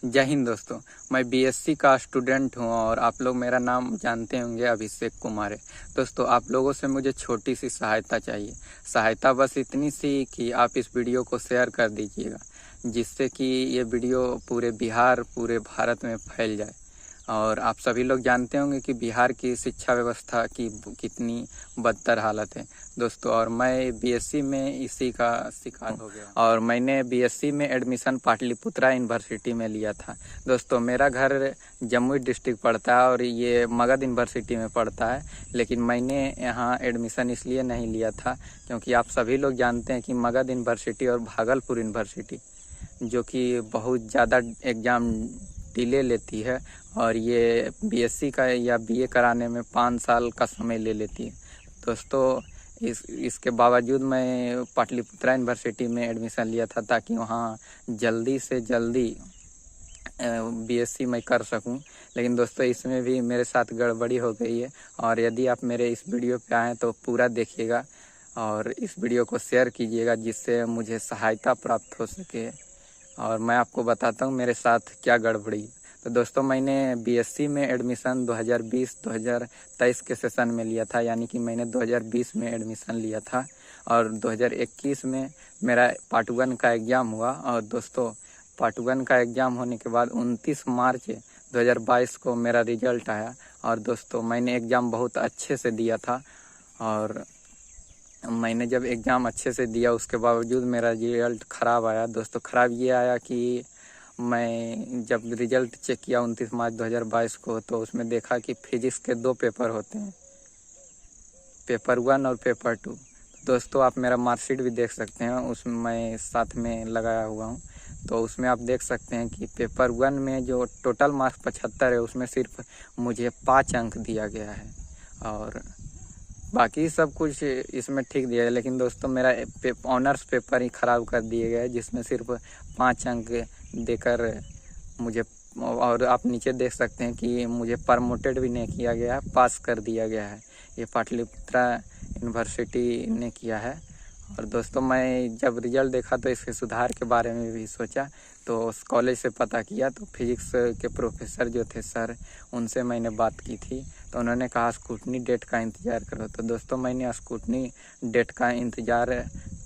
जय हिंद दोस्तों। मैं बीएससी का स्टूडेंट हूं और आप लोग मेरा नाम जानते होंगे, अभिषेक कुमार है। दोस्तों, आप लोगों से मुझे छोटी सी सहायता चाहिए। सहायता बस इतनी सी कि आप इस वीडियो को शेयर कर दीजिएगा, जिससे कि ये वीडियो पूरे बिहार, पूरे भारत में फैल जाए। और आप सभी लोग जानते होंगे कि बिहार की शिक्षा व्यवस्था की कितनी बदतर हालत है दोस्तों। और मैं बीएससी में इसी का शिकार हो गया और मैंने बीएससी में एडमिशन पाटलिपुत्रा यूनिवर्सिटी में लिया था। दोस्तों, मेरा घर जमुई डिस्ट्रिक्ट पड़ता है और ये मगध यूनिवर्सिटी में पड़ता है। लेकिन मैंने यहाँ एडमिशन इसलिए नहीं लिया था क्योंकि आप सभी लोग जानते हैं कि मगध यूनिवर्सिटी और भागलपुर यूनिवर्सिटी, जो कि बहुत ज़्यादा एग्ज़ाम डिले लेती है, और ये बीएससी का या बीए कराने में 5 साल का समय ले लेती है। दोस्तों, इसके बावजूद मैं पाटलिपुत्रा यूनिवर्सिटी में एडमिशन लिया था ताकि वहाँ जल्दी से जल्दी बीएससी मैं कर सकूं। लेकिन दोस्तों, इसमें भी मेरे साथ गड़बड़ी हो गई है। और यदि आप मेरे इस वीडियो पे आएँ तो पूरा देखिएगा और इस वीडियो को शेयर कीजिएगा, जिससे मुझे सहायता प्राप्त हो सके। और मैं आपको बताता हूँ मेरे साथ क्या गड़बड़ी। तो दोस्तों, मैंने बीएससी में एडमिशन 2020-2023 के सेशन में लिया था, यानी कि मैंने 2020 में एडमिशन लिया था और 2021 में मेरा पार्ट 1 का एग्ज़ाम हुआ। और दोस्तों, पार्ट 1 का एग्ज़ाम होने के बाद 29 मार्च 2022 को मेरा रिजल्ट आया। और दोस्तों, मैंने एग्ज़ाम बहुत अच्छे से दिया था। और मैंने जब एग्ज़ाम अच्छे से दिया, उसके बावजूद मेरा रिजल्ट ख़राब आया। दोस्तों, ख़राब ये आया कि मैं जब रिज़ल्ट चेक किया 29 मार्च 2022 को, तो उसमें देखा कि फिजिक्स के 2 पेपर होते हैं, पेपर 1 और पेपर 2। दोस्तों, आप मेरा मार्कशीट भी देख सकते हैं, उसमें मैं साथ में लगाया हुआ हूँ। तो उसमें आप देख सकते हैं कि पेपर 1 में जो टोटल मार्क्स 75 है, उसमें सिर्फ मुझे 5 अंक दिया गया है और बाकी सब कुछ इसमें ठीक दिया है। लेकिन दोस्तों, मेरा ऑनर्स पेपर ही ख़राब कर दिए गए, जिसमें सिर्फ 5 अंक देकर मुझे, और आप नीचे देख सकते हैं कि मुझे प्रमोटेड भी नहीं किया गया, पास कर दिया गया है। ये पाटलिपुत्रा यूनिवर्सिटी ने किया है। और दोस्तों, मैं जब रिज़ल्ट देखा तो इसके सुधार के बारे में भी सोचा। तो उस कॉलेज से पता किया, तो फिजिक्स के प्रोफेसर जो थे सर, उनसे मैंने बात की थी। तो उन्होंने कहा स्क्रूटनी डेट का इंतज़ार करो। तो दोस्तों, मैंने स्क्रूटनी डेट का इंतज़ार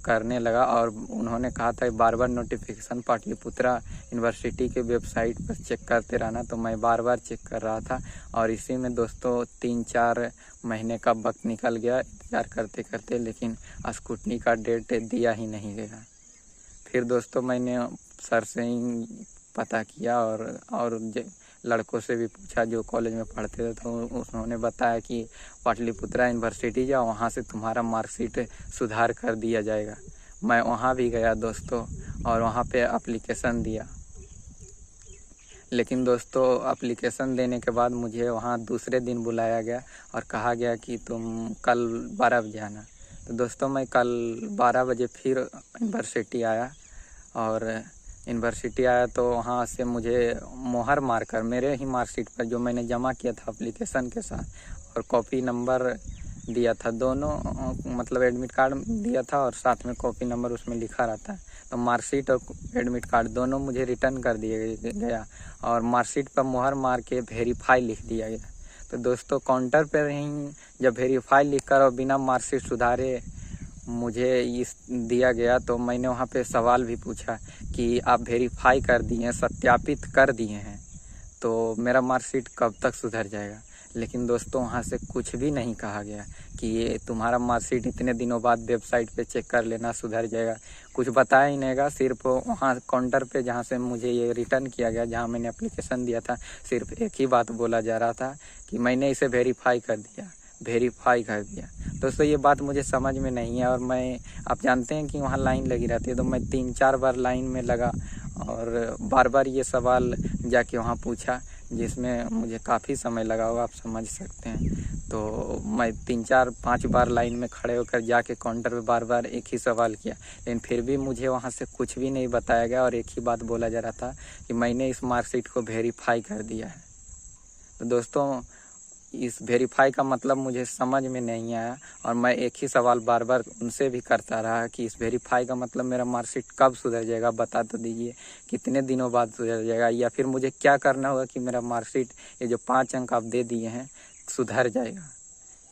करने लगा और उन्होंने कहा था बार बार नोटिफिकेशन पाटलिपुत्रा यूनिवर्सिटी के वेबसाइट पर चेक करते रहना। तो मैं बार बार चेक कर रहा था और इसी में दोस्तों 3-4 महीने का वक्त निकल गया इंतज़ार करते करते, लेकिन स्क्रूटनी का डेट दिया ही नहीं गया। फिर दोस्तों, मैंने सर से ही पता किया और लड़कों से भी पूछा जो कॉलेज में पढ़ते थे। तो उन्होंने बताया कि पाटलिपुत्रा यूनिवर्सिटी जाओ, वहाँ से तुम्हारा मार्कशीट सुधार कर दिया जाएगा। मैं वहाँ भी गया दोस्तों और वहाँ पे एप्लीकेशन दिया। लेकिन दोस्तों, एप्लीकेशन देने के बाद मुझे वहाँ दूसरे दिन बुलाया गया और कहा गया कि तुम कल 12 बजे आना। तो दोस्तों, मैं कल 12 बजे फिर यूनिवर्सिटी आया और यूनिवर्सिटी आया तो वहाँ से मुझे मोहर मारकर मेरे ही मार्कशीट पर, जो मैंने जमा किया था एप्लीकेशन के साथ और कॉपी नंबर दिया था, दोनों मतलब एडमिट कार्ड दिया था और साथ में कॉपी नंबर उसमें लिखा रहता है। तो मार्कशीट और एडमिट कार्ड दोनों मुझे रिटर्न कर दिया गया और मार्कशीट पर मोहर मार के वेरीफाई लिख दिया गया। तो दोस्तों, काउंटर पर ही जब वेरीफाई लिखकर और बिना मार्कशीट सुधारे मुझे इस दिया गया, तो मैंने वहाँ पे सवाल भी पूछा कि आप वेरीफाई कर दिए हैं, सत्यापित कर दिए हैं, तो मेरा मार्कशीट कब तक सुधर जाएगा। लेकिन दोस्तों, वहाँ से कुछ भी नहीं कहा गया कि ये तुम्हारा मार्कशीट इतने दिनों बाद वेबसाइट पे चेक कर लेना, सुधर जाएगा। कुछ बताया ही नहीं गया। सिर्फ वहाँ काउंटर पे जहाँ से मुझे ये रिटर्न किया गया, जहाँ मैंने एप्लीकेशन दिया था, सिर्फ एक ही बात बोला जा रहा था कि मैंने इसे वेरीफाई कर दिया, वेरीफाई कर दिया। दोस्तों, ये बात मुझे समझ में नहीं है और आप जानते हैं कि वहाँ लाइन लगी रहती है। तो मैं 3-4 बार लाइन में लगा और बार बार ये सवाल जाके वहाँ पूछा, जिसमें मुझे काफ़ी समय लगा होगा, आप समझ सकते हैं। तो मैं 3-4-5 बार लाइन में खड़े होकर जाके काउंटर पे बार बार एक ही सवाल किया, लेकिन फिर भी मुझे वहाँ से कुछ भी नहीं बताया गया और एक ही बात बोला जा रहा था कि मैंने इस मार्कशीट को वेरीफाई कर दिया है। तो दोस्तों, इस वेरीफाई का मतलब मुझे समझ में नहीं आया और मैं एक ही सवाल बार बार उनसे भी करता रहा कि इस वेरीफाई का मतलब मेरा मार्कशीट कब सुधर जाएगा, बता तो दीजिए कितने दिनों बाद सुधर जाएगा, या फिर मुझे क्या करना होगा कि मेरा मार्कशीट ये जो 5 अंक आप दे दिए हैं सुधर जाएगा।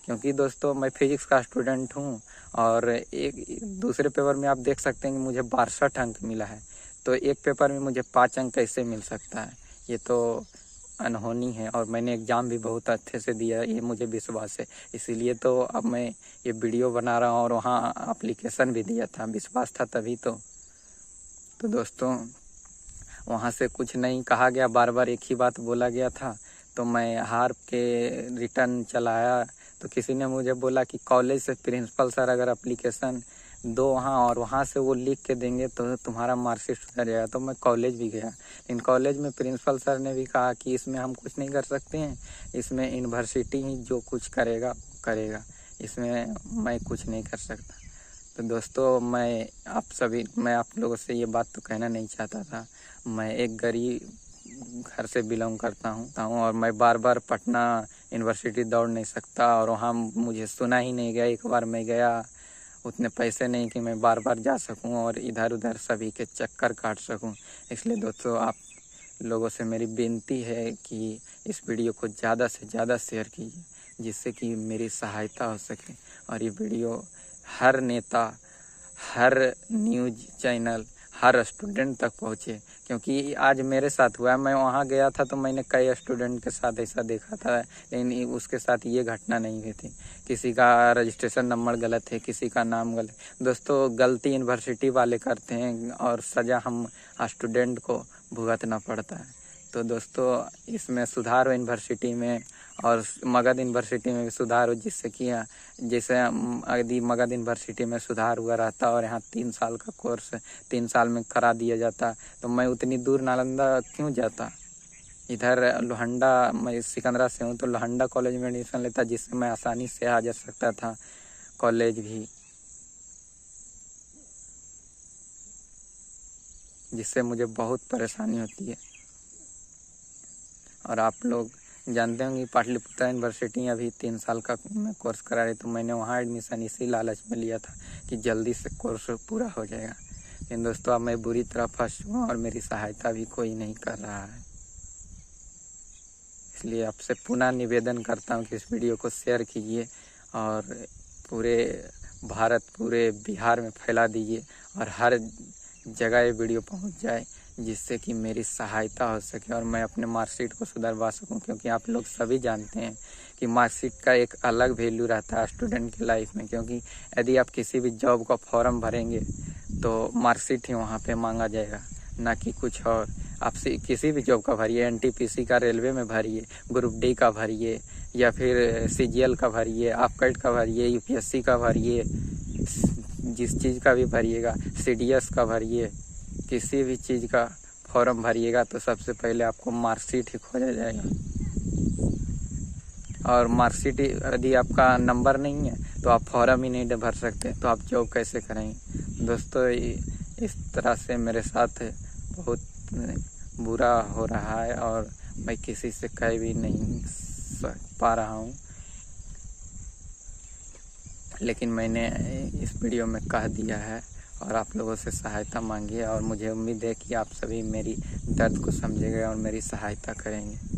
क्योंकि दोस्तों मैं फिजिक्स का स्टूडेंट हूँ और एक दूसरे पेपर में आप देख सकते हैं कि मुझे 62 अंक मिला है, तो एक पेपर में मुझे 5 अंक कैसे मिल सकता है, ये तो अनहोनी है। और मैंने एग्ज़ाम भी बहुत अच्छे से दिया, ये मुझे विश्वास है, इसीलिए तो अब मैं ये वीडियो बना रहा हूँ और वहाँ एप्लीकेशन भी दिया था, विश्वास था तभी तो दोस्तों वहाँ से कुछ नहीं कहा गया, बार बार एक ही बात बोला गया था, तो मैं हार के रिटर्न चलाया। तो किसी ने मुझे बोला कि कॉलेज से प्रिंसिपल सर अगर एप्लीकेशन दो वहाँ और वहाँ से वो लिख के देंगे तो तुम्हारा मार्कशीट सुधर जाएगा। तो मैं कॉलेज भी गया, लेकिन कॉलेज में प्रिंसिपल सर ने भी कहा कि इसमें हम कुछ नहीं कर सकते हैं, इसमें यूनिवर्सिटी ही जो कुछ करेगा करेगा, इसमें मैं कुछ नहीं कर सकता। तो दोस्तों मैं आप लोगों से ये बात तो कहना नहीं चाहता था, मैं एक गरीब घर से बिलोंग करता हूँ और मैं बार बार पटना यूनिवर्सिटी दौड़ नहीं सकता और वहाँ मुझे सुना ही नहीं गया। एक बार मैं गया, उतने पैसे नहीं कि मैं बार बार जा सकूं और इधर उधर सभी के चक्कर काट सकूं। इसलिए दोस्तों आप लोगों से मेरी विनती है कि इस वीडियो को ज़्यादा से ज़्यादा शेयर कीजिए, जिससे कि मेरी सहायता हो सके और ये वीडियो हर नेता, हर न्यूज़ चैनल, हर स्टूडेंट तक पहुँचे। क्योंकि आज मेरे साथ हुआ है, मैं वहाँ गया था तो मैंने कई स्टूडेंट के साथ ऐसा देखा था, लेकिन उसके साथ ये घटना नहीं हुई थी। किसी का रजिस्ट्रेशन नंबर गलत है, किसी का नाम गलत। दोस्तों गलती यूनिवर्सिटी वाले करते हैं और सज़ा हम स्टूडेंट को भुगतना पड़ता है। तो दोस्तों इसमें सुधार हो यूनिवर्सिटी में और मगध यूनिवर्सिटी में भी सुधार हो, जिससे कि जैसे यदि मगध यूनिवर्सिटी में सुधार हुआ रहता और यहाँ 3 साल का कोर्स 3 साल में करा दिया जाता तो मैं उतनी दूर नालंदा क्यों जाता। इधर लोहंडा, मैं सिकंदरा से हूँ तो लोहंडा कॉलेज में एडमिशन लेता, जिससे मैं आसानी से आ जा सकता था कॉलेज भी, जिससे मुझे बहुत परेशानी होती है। और आप लोग जानते होंगे पाटलिपुत्र यूनिवर्सिटी अभी 3 साल का मैं कोर्स करा रही, तो मैंने वहाँ एडमिशन इसी लालच में लिया था कि जल्दी से कोर्स पूरा हो जाएगा। लेकिन दोस्तों अब मैं बुरी तरह फंस चुका हूँ और मेरी सहायता भी कोई नहीं कर रहा है। इसलिए आपसे पुनः निवेदन करता हूँ कि इस वीडियो को शेयर कीजिए और पूरे भारत, पूरे बिहार में फैला दीजिए और हर जगह ये वीडियो पहुँच जाए, जिससे कि मेरी सहायता हो सके और मैं अपने मार्कशीट को सुधरवा सकूं। क्योंकि आप लोग सभी जानते हैं कि मार्कशीट का एक अलग वैल्यू रहता है स्टूडेंट की लाइफ में। क्योंकि यदि आप किसी भी जॉब का फॉर्म भरेंगे तो मार्कशीट ही वहाँ पे मांगा जाएगा, ना कि कुछ और। आप किसी भी जॉब का भरिए, NTPC का रेलवे में भरिए, ग्रुप डी का भरिए, या फिर CGL का भरिए, APCAT का भरिए, UPSC का भरिए, जिस चीज़ का भी भरिएगा, CDS का भरिए, किसी भी चीज़ का फॉर्म भरिएगा तो सबसे पहले आपको मार्कशीट ही खोजा जाएगा। और मार्कशीट यदि आपका नंबर नहीं है तो आप फॉर्म ही नहीं भर सकते, तो आप जॉब कैसे करेंगे। दोस्तों इस तरह से मेरे साथ बहुत बुरा हो रहा है और मैं किसी से कह भी नहीं पा रहा हूँ, लेकिन मैंने इस वीडियो में कह दिया है और आप लोगों से सहायता मांगी है और मुझे उम्मीद है कि आप सभी मेरी दर्द को समझेंगे और मेरी सहायता करेंगे।